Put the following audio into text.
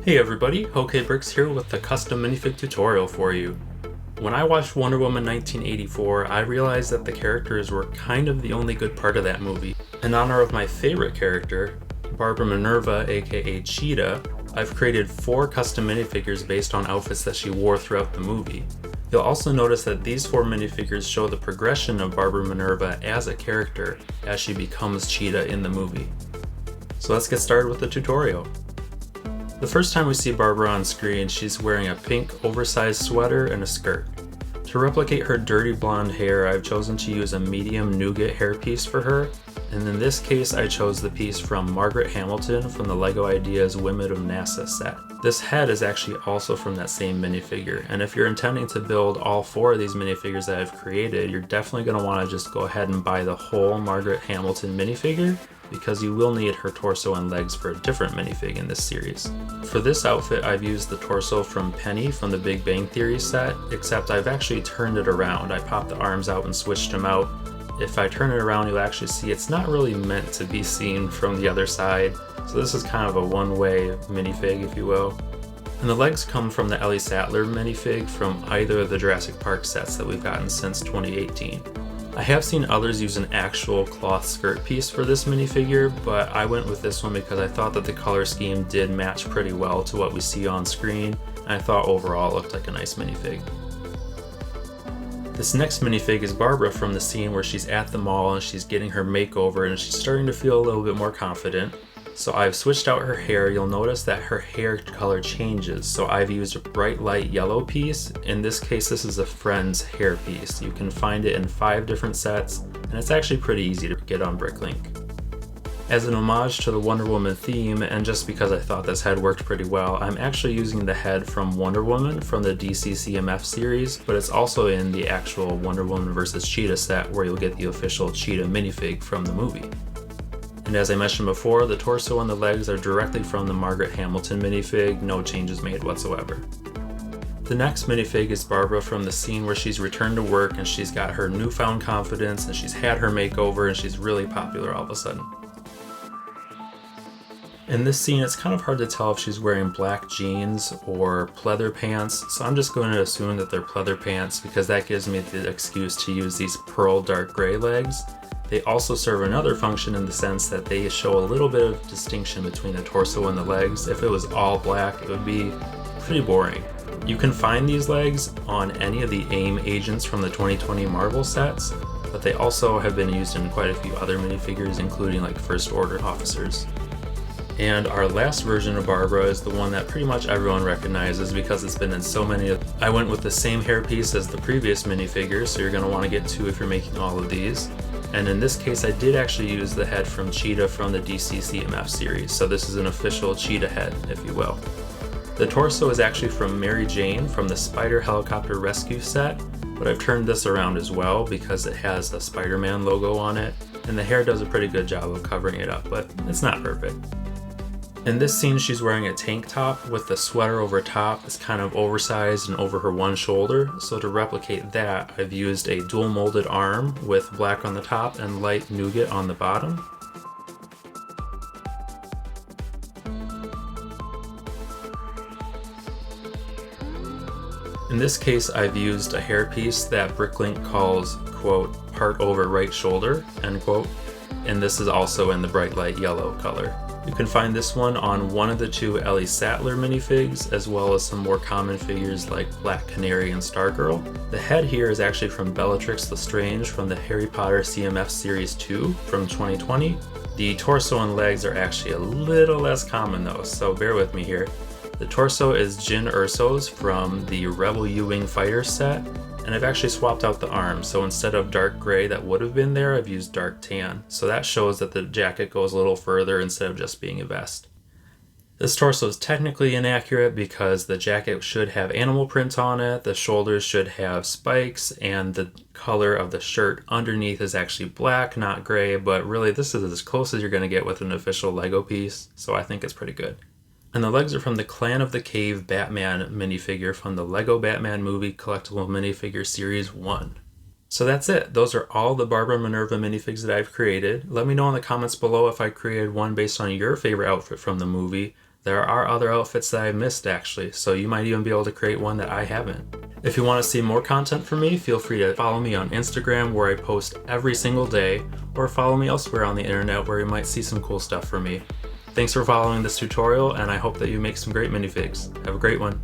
Hey everybody, OkBricks here with the custom minifig tutorial for you. When I watched Wonder Woman 1984, I realized that the characters were kind of the only good part of that movie. In honor of my favorite character, Barbara Minerva AKA Cheetah, I've created 4 custom minifigures based on outfits that she wore throughout the movie. You'll also notice that these 4 minifigures show the progression of Barbara Minerva as a character as she becomes Cheetah in the movie. So let's get started with the tutorial. The first time we see Barbara on screen, she's wearing a pink oversized sweater and a skirt. To replicate her dirty blonde hair, I've chosen to use a medium nougat hairpiece for her, and in this case I chose the piece from Margaret Hamilton from the LEGO Ideas Women of NASA set. This head is actually also from that same minifigure, and if you're intending to build all 4 of these minifigures that I've created, you're definitely going to want to just go ahead and buy the whole Margaret Hamilton minifigure, because you will need her torso and legs for a different minifig in this series. For this outfit, I've used the torso from Penny from the Big Bang Theory set, except I've actually turned it around. I popped the arms out and switched them out. If I turn it around, you'll actually see it's not really meant to be seen from the other side, so this is kind of a one-way minifig, if you will. And the legs come from the Ellie Sattler minifig from either of the Jurassic Park sets that we've gotten since 2018. I have seen others use an actual cloth skirt piece for this minifigure, but I went with this one because I thought that the color scheme did match pretty well to what we see on screen, and I thought overall it looked like a nice minifig. This next minifig is Barbara from the scene where she's at the mall and she's getting her makeover and she's starting to feel a little bit more confident. So I've switched out her hair. You'll notice that her hair color changes. So I've used a bright light yellow piece. In this case, this is a Friends hair piece. You can find it in 5 different sets, and it's actually pretty easy to get on Bricklink. As an homage to the Wonder Woman theme, and just because I thought this head worked pretty well, I'm actually using the head from Wonder Woman from the DC CMF series, but it's also in the actual Wonder Woman vs. Cheetah set where you'll get the official Cheetah minifig from the movie. And as I mentioned before, the torso and the legs are directly from the Margaret Hamilton minifig, no changes made whatsoever. The next minifig is Barbara from the scene where she's returned to work and she's got her newfound confidence and she's had her makeover and she's really popular all of a sudden. In this scene, it's kind of hard to tell if she's wearing black jeans or pleather pants, so I'm just going to assume that they're pleather pants because that gives me the excuse to use these pearl dark gray legs. They also serve another function in the sense that they show a little bit of distinction between the torso and the legs. If it was all black, it would be pretty boring. You can find these legs on any of the AIM agents from the 2020 Marvel sets, but they also have been used in quite a few other minifigures, including like First Order officers. And our last version of Barbara is the one that pretty much everyone recognizes because it's been in so many. I went with the same hairpiece as the previous minifigure, so you're going to want to get 2 if you're making all of these. And in this case, I did actually use the head from Cheetah from the DC CMF series, so this is an official Cheetah head, if you will. The torso is actually from Mary Jane from the Spider Helicopter Rescue set, but I've turned this around as well because it has a Spider-Man logo on it, and the hair does a pretty good job of covering it up, but it's not perfect. In this scene, she's wearing a tank top with the sweater over top. It's kind of oversized and over her one shoulder. So to replicate that, I've used a dual molded arm with black on the top and light nougat on the bottom. In this case, I've used a hairpiece that Bricklink calls, quote, part over right shoulder, end quote, and this is also in the bright light yellow color. You can find this one on one of the 2 Ellie Sattler minifigs, as well as some more common figures like Black Canary and Stargirl. The head here is actually from Bellatrix Lestrange from the Harry Potter CMF Series 2 from 2020. The torso and legs are actually a little less common though, so bear with me here. The torso is Jyn Erso's from the Rebel U-Wing Fighter set, and I've actually swapped out the arms, so instead of dark gray that would have been there, I've used dark tan. So that shows that the jacket goes a little further instead of just being a vest. This torso is technically inaccurate because the jacket should have animal print on it, the shoulders should have spikes, and the color of the shirt underneath is actually black, not gray, but really this is as close as you're going to get with an official LEGO piece, so I think it's pretty good. And the legs are from the Clan of the Cave Batman minifigure from the LEGO Batman Movie Collectible Minifigure Series 1. So that's it. Those are all the Barbara Minerva minifigs that I've created. Let me know in the comments below if I created one based on your favorite outfit from the movie. There are other outfits that I missed actually, so you might even be able to create one that I haven't. If you want to see more content from me, feel free to follow me on Instagram where I post every single day, or follow me elsewhere on the internet where you might see some cool stuff from me. Thanks for following this tutorial, and I hope that you make some great minifigs. Have a great one.